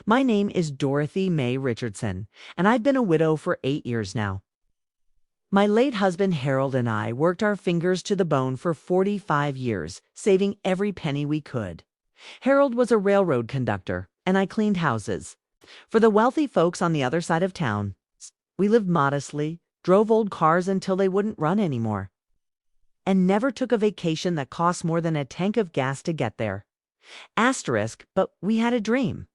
My name is Dorothy Mae Richardson, and I've been a widow for 8 years now. My late husband Harold and I worked our fingers to the bone for 45 years, saving every penny we could. Harold was a railroad conductor, and I cleaned houses. For the wealthy folks on the other side of town, we lived modestly, drove old cars until they wouldn't run anymore, and never took a vacation that cost more than a tank of gas to get there. But we had a dream.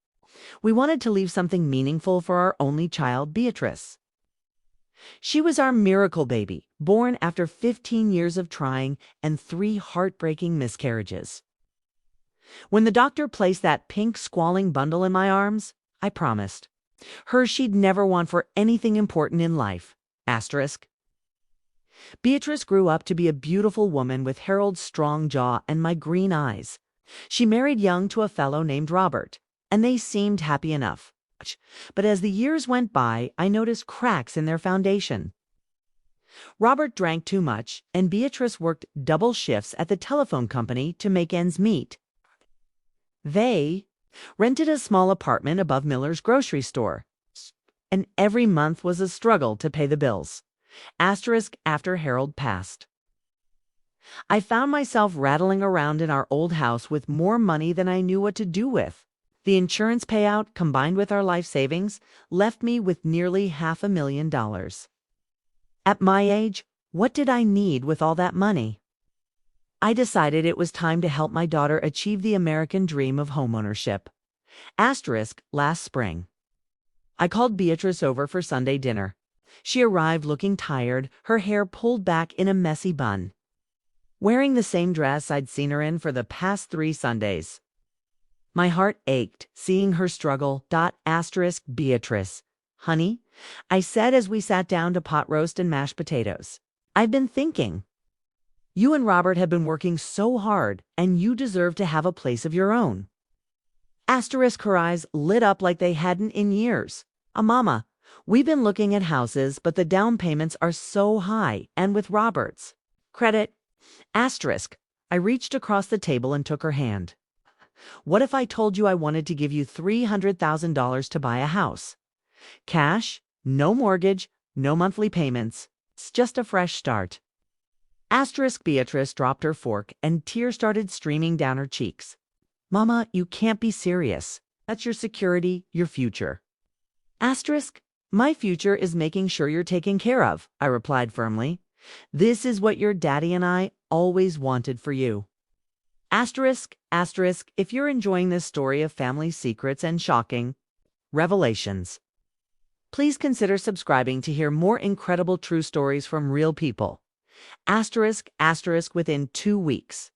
We wanted to leave something meaningful for our only child, Beatrice. She was our miracle baby, born after 15 years of trying and 3 heartbreaking miscarriages. When the doctor placed that pink squalling bundle in my arms, I promised her she'd never want for anything important in life. Beatrice grew up to be a beautiful woman with Harold's strong jaw and my green eyes. She married young to a fellow named Robert, and they seemed happy enough. But as the years went by, I noticed cracks in their foundation. Robert drank too much, and Beatrice worked double shifts at the telephone company to make ends meet. They rented a small apartment above Miller's grocery store, and every month was a struggle to pay the bills. After Harold passed, I found myself rattling around in our old house with more money than I knew what to do with. The insurance payout, combined with our life savings, left me with nearly $500,000. At my age, what did I need with all that money? I decided it was time to help my daughter achieve the American dream of homeownership. Last spring, I called Beatrice over for Sunday dinner. She arrived looking tired, her hair pulled back in a messy bun, wearing the same dress I'd seen her in for the past 3 Sundays. My heart ached seeing her struggle. Beatrice, honey, I said as we sat down to pot roast and mashed potatoes, I've been thinking. You and Robert have been working so hard, and you deserve to have a place of your own. Her eyes lit up like they hadn't in years. Mama, we've been looking at houses, but the down payments are so high, and with Robert's credit. I reached across the table and took her hand. What if I told you I wanted to give you $300,000 to buy a house? Cash, no mortgage, no monthly payments. It's just a fresh start. Beatrice dropped her fork and tears started streaming down her cheeks. Mama, you can't be serious. That's your security, your future. My future is making sure you're taken care of, I replied firmly. This is what your daddy and I always wanted for you. If you're enjoying this story of family secrets and shocking revelations, please consider subscribing to hear more incredible true stories from real people. Within 2 weeks,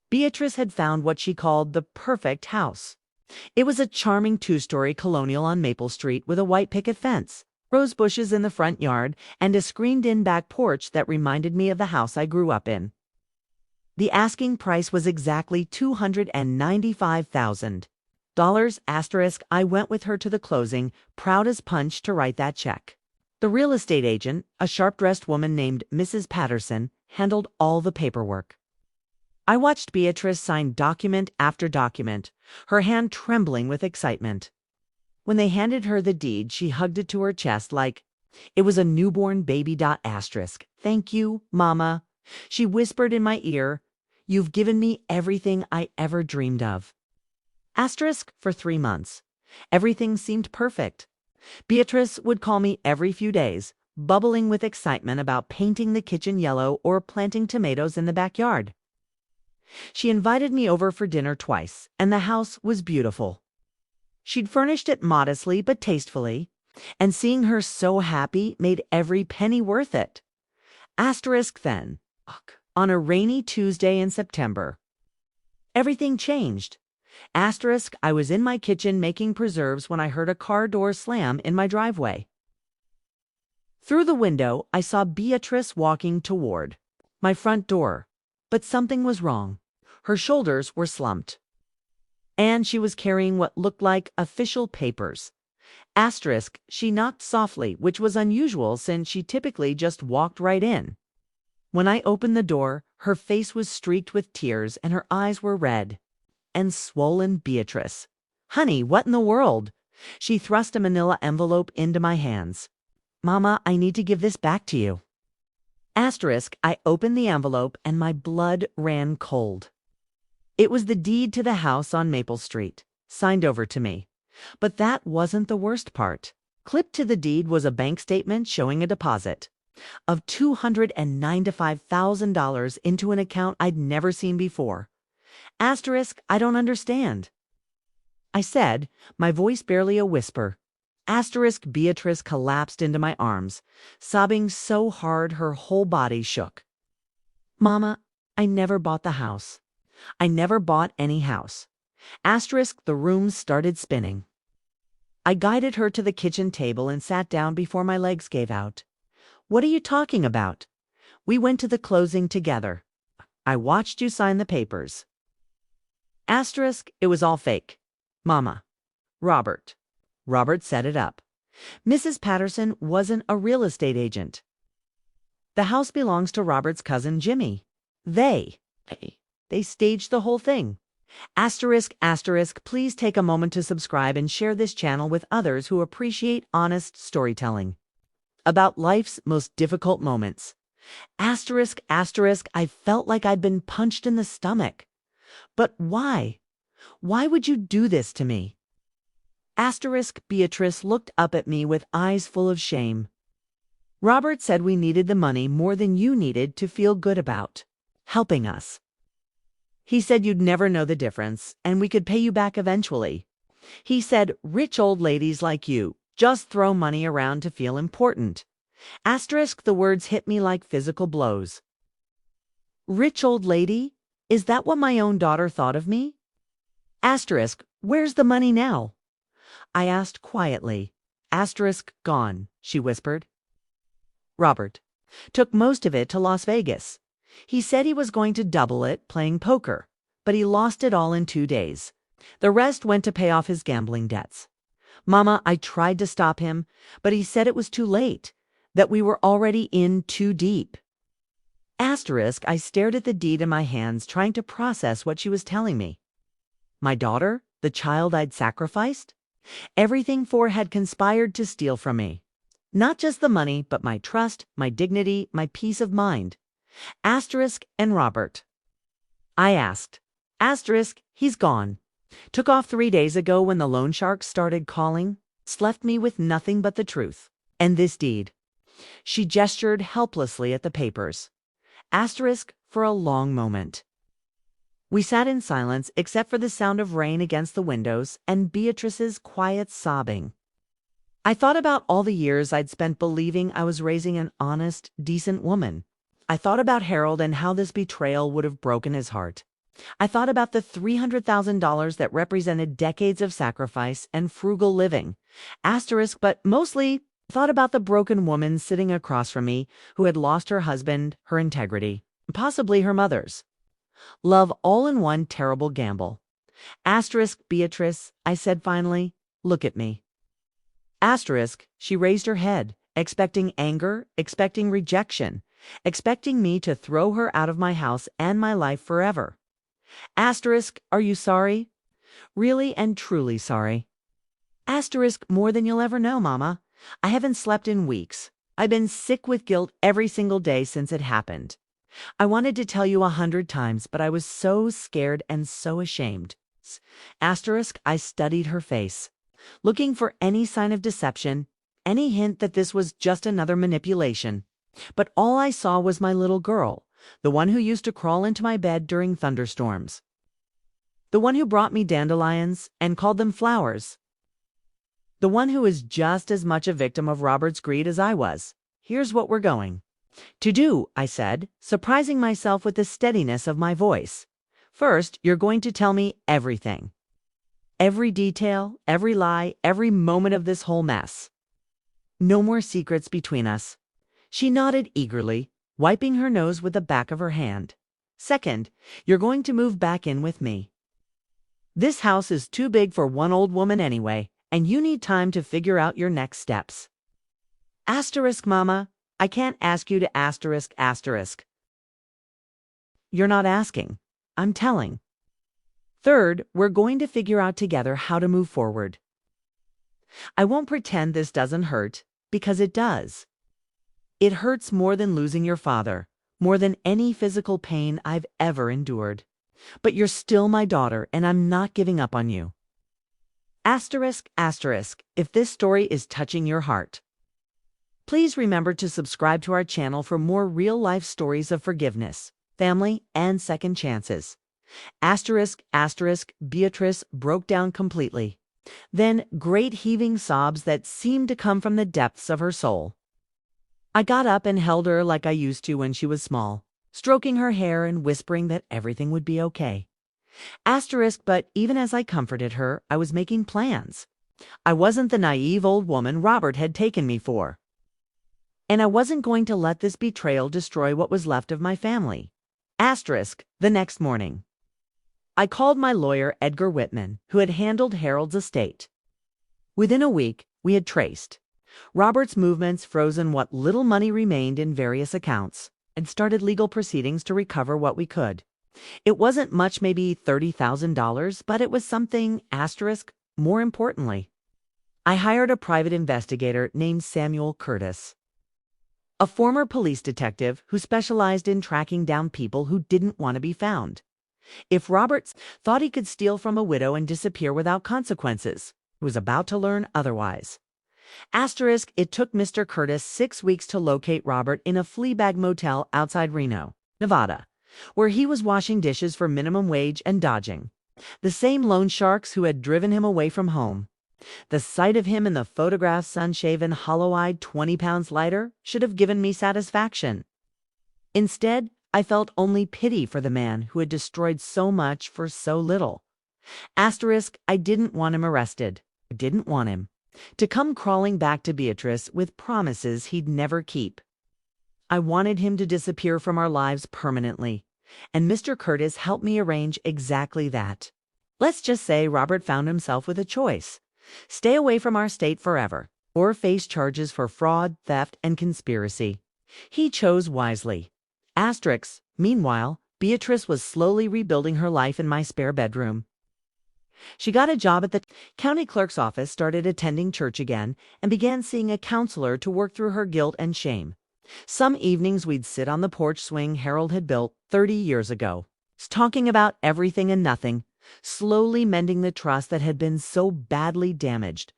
Beatrice had found what she called the perfect house. It was a charming 2-story colonial on Maple Street with a white picket fence, rose bushes in the front yard, and a screened-in back porch that reminded me of the house I grew up in. The asking price was exactly $295,000. I went with her to the closing, proud as punch to write that check. The real estate agent, a sharp-dressed woman named Mrs. Patterson, handled all the paperwork. I watched Beatrice sign document after document, her hand trembling with excitement. When they handed her the deed, she hugged it to her chest like it was a newborn baby. Thank you, Mama, she whispered in my ear. You've given me everything I ever dreamed of. For 3 months, everything seemed perfect. Beatrice would call me every few days, bubbling with excitement about painting the kitchen yellow or planting tomatoes in the backyard. She invited me over for dinner twice, and the house was beautiful. She'd furnished it modestly but tastefully, and seeing her so happy made every penny worth it. Then, on a rainy Tuesday in September, everything changed. I was in my kitchen making preserves when I heard a car door slam in my driveway. Through the window, I saw Beatrice walking toward my front door, but something was wrong. Her shoulders were slumped, and she was carrying what looked like official papers. She knocked softly, which was unusual since she typically just walked right in. When I opened the door, her face was streaked with tears and her eyes were red and swollen. Honey, what in the world? She thrust a manila envelope into my hands. Mama, I need to give this back to you. Asterisk, I opened the envelope and my blood ran cold. It was the deed to the house on Maple Street, signed over to me. But that wasn't the worst part. Clipped to the deed was a bank statement showing a deposit of $295,000 into an account I'd never seen before. Asterisk, I don't understand. I said, my voice barely a whisper. Asterisk, Beatrice collapsed into my arms, sobbing so hard her whole body shook. Mama, I never bought the house. I never bought any house. Asterisk, the room started spinning. I guided her to the kitchen table and sat down before my legs gave out. What are you talking about? We went to the closing together. I watched you sign the papers. Asterisk, it was all fake. Mama. Robert. Robert set it up. Mrs. Patterson wasn't a real estate agent. The house belongs to Robert's cousin Jimmy. They staged the whole thing. Asterisk, please take a moment to subscribe and share this channel with others who appreciate honest storytelling about life's most difficult moments. Asterisk, I felt like I'd been punched in the stomach. But why? Why would you do this to me? Asterisk, Beatrice looked up at me with eyes full of shame. Robert said we needed the money more than you needed to feel good about helping us. He said you'd never know the difference, and we could pay you back eventually. He said rich old ladies like you just throw money around to feel important. Asterisk, the words hit me like physical blows. Rich old lady? Is that what my own daughter thought of me? Asterisk, where's the money now? I asked quietly. Asterisk, gone, she whispered. Robert took most of it to Las Vegas. He said he was going to double it playing poker, but he lost it all in 2 days. The rest went to pay off his gambling debts. Mama, I tried to stop him, but he said it was too late, that we were already in too deep. Asterisk, I stared at the deed in my hands, trying to process what she was telling me. My daughter, the child I'd sacrificed? Everything for had conspired to steal from me. Not just the money, but my trust, my dignity, my peace of mind. Asterisk and Robert. I asked. Asterisk, he's gone. Took off 3 days ago when the loan sharks started calling. Left me with nothing but the truth. And this deed. She gestured helplessly at the papers. Asterisk for a long moment. We sat in silence except for the sound of rain against the windows and Beatrice's quiet sobbing. I thought about all the years I'd spent believing I was raising an honest, decent woman. I thought about Harold and how this betrayal would have broken his heart. I thought about the $300,000 that represented decades of sacrifice and frugal living. Asterisk, but mostly thought about the broken woman sitting across from me who had lost her husband, her integrity, possibly her mother's. Love all in one terrible gamble. Asterisk, Beatrice, I said finally, look at me. Asterisk, she raised her head, expecting anger, expecting rejection, expecting me to throw her out of my house and my life forever. Asterisk, are you sorry? Really and truly sorry. Asterisk, more than you'll ever know, Mama. I haven't slept in weeks. I've been sick with guilt every single day since it happened. I wanted to tell you 100 times, but I was so scared and so ashamed. Asterisk, I studied her face, looking for any sign of deception, any hint that this was just another manipulation. But all I saw was my little girl, the one who used to crawl into my bed during thunderstorms. The one who brought me dandelions and called them flowers. The one who is just as much a victim of Robert's greed as I was. Here's what we're going to do, I said, surprising myself with the steadiness of my voice. First, you're going to tell me everything. Every detail, every lie, every moment of this whole mess. No more secrets between us. She nodded eagerly, wiping her nose with the back of her hand. Second, you're going to move back in with me. This house is too big for one old woman anyway, and you need time to figure out your next steps. Asterisk, Mama, I can't ask you to asterisk. You're not asking. I'm telling. Third, we're going to figure out together how to move forward. I won't pretend this doesn't hurt, because it does. It hurts more than losing your father, more than any physical pain I've ever endured. But you're still my daughter, and I'm not giving up on you. Asterisk, asterisk, if this story is touching your heart. Please remember to subscribe to our channel for more real-life stories of forgiveness, family, and second chances. Asterisk, asterisk, Beatrice broke down completely. Then great heaving sobs that seemed to come from the depths of her soul. I got up and held her like I used to when she was small, stroking her hair and whispering that everything would be okay. Asterisk, but even as I comforted her, I was making plans. I wasn't the naive old woman Robert had taken me for. And I wasn't going to let this betrayal destroy what was left of my family. Asterisk, the next morning. I called my lawyer, Edgar Whitman, who had handled Harold's estate. Within a week, we had traced Robert's movements, frozen what little money remained in various accounts, and started legal proceedings to recover what we could. It wasn't much, maybe $30,000, but it was something, asterisk, more importantly. I hired a private investigator named Samuel Curtis, a former police detective who specialized in tracking down people who didn't want to be found. If Roberts thought he could steal from a widow and disappear without consequences, he was about to learn otherwise. Asterisk, it took Mr. Curtis 6 weeks to locate Robert in a Fleabag motel outside Reno, Nevada, where he was washing dishes for minimum wage and dodging the same loan sharks who had driven him away from home. The sight of him in the photograph, sun-shaven, hollow-eyed, 20 pounds lighter, should have given me satisfaction. Instead, I felt only pity for the man who had destroyed so much for so little. Asterisk, I didn't want him arrested. I didn't want him to come crawling back to Beatrice with promises he'd never keep. I wanted him to disappear from our lives permanently, and Mr. Curtis helped me arrange exactly that. Let's just say Robert found himself with a choice: stay away from our state forever, or face charges for fraud, theft, and conspiracy. He chose wisely. Asterisk, meanwhile, Beatrice was slowly rebuilding her life in my spare bedroom. She got a job at the county clerk's office, started attending church again, and began seeing a counselor to work through her guilt and shame. Some evenings we'd sit on the porch swing Harold had built 30 years ago, talking about everything and nothing, slowly mending the trust that had been so badly damaged.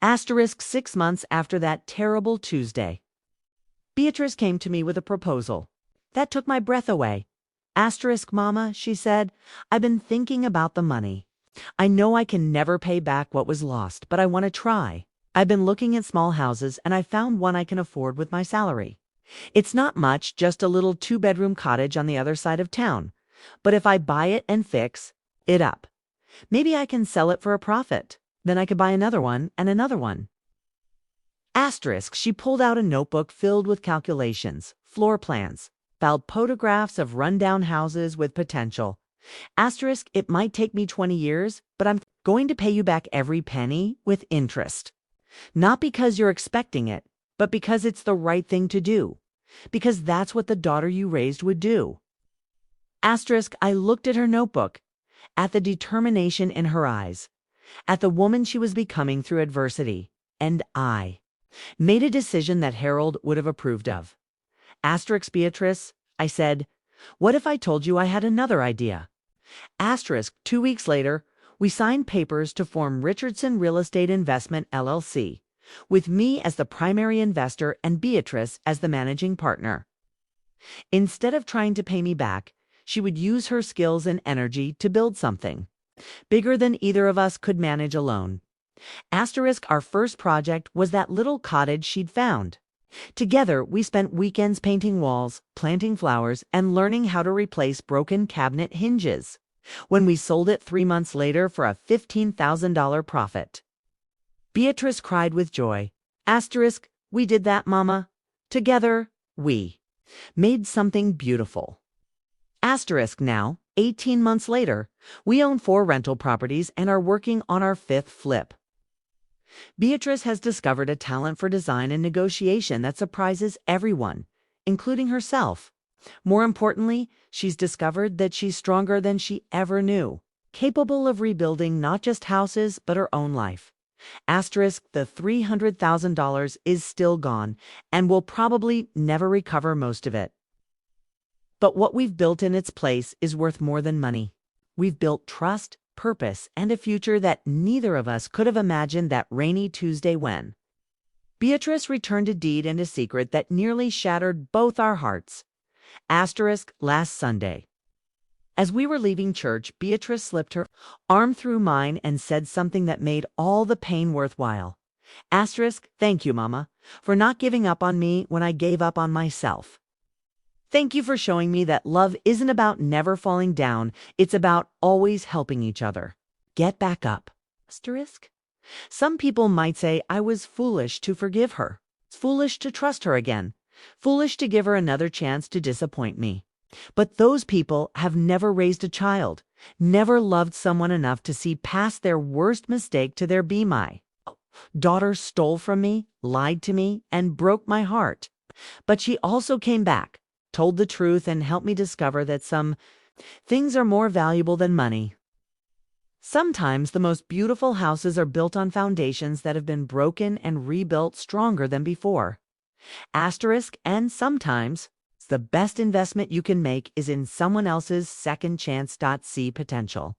Asterisk, 6 months after that terrible Tuesday, Beatrice came to me with a proposal. That took my breath away. Asterisk, Mama, she said, I've been thinking about the money. I know I can never pay back what was lost, but I want to try. I've been looking at small houses, and I found one I can afford with my salary. It's not much, just a little 2-bedroom cottage on the other side of town. But if I buy it and fix it up, maybe I can sell it for a profit. Then I could buy another one and another one. Asterisk, she pulled out a notebook filled with calculations, floor plans, filed photographs of rundown houses with potential. Asterisk, it might take me 20 years, but I'm going to pay you back every penny with interest. Not because you're expecting it, but because it's the right thing to do. Because that's what the daughter you raised would do. Asterisk, I looked at her notebook, at the determination in her eyes, at the woman she was becoming through adversity, and I made a decision that Harold would have approved of. Asterisk, Beatrice, I said, what if I told you I had another idea? Asterisk, 2 weeks later, we signed papers to form Richardson Real Estate Investment LLC, with me as the primary investor and Beatrice as the managing partner. Instead of trying to pay me back, she would use her skills and energy to build something bigger than either of us could manage alone. Asterisk, our first project was that little cottage she'd found. Together, we spent weekends painting walls, planting flowers, and learning how to replace broken cabinet hinges. When we sold it 3 months later for a $15,000 profit, Beatrice cried with joy. Asterisk, we did that, Mama. Together, we made something beautiful. Asterisk, now, 18 months later, we own 4 rental properties and are working on our 5th flip. Beatrice has discovered a talent for design and negotiation that surprises everyone, including herself. More importantly, she's discovered that she's stronger than she ever knew, capable of rebuilding not just houses, but her own life. Asterisk, the $300,000 is still gone and will probably never recover most of it. But what we've built in its place is worth more than money. We've built trust, purpose, and a future that neither of us could have imagined that rainy Tuesday when Beatrice returned a deed and a secret that nearly shattered both our hearts. Asterisk, last Sunday. As we were leaving church, Beatrice slipped her arm through mine and said something that made all the pain worthwhile. Asterisk, thank you, Mama, for not giving up on me when I gave up on myself. Thank you for showing me that love isn't about never falling down, it's about always helping each other. Get back up. Asterisk. Some people might say I was foolish to forgive her, foolish to trust her again, foolish to give her another chance to disappoint me. But those people have never raised a child, never loved someone enough to see past their worst mistake to their be my daughter stole from me, lied to me, and broke my heart. But she also came back, told the truth, and helped me discover that some things are more valuable than money. Sometimes the most beautiful houses are built on foundations that have been broken and rebuilt stronger than before. Asterisk, and sometimes the best investment you can make is in someone else's second chance. See potential.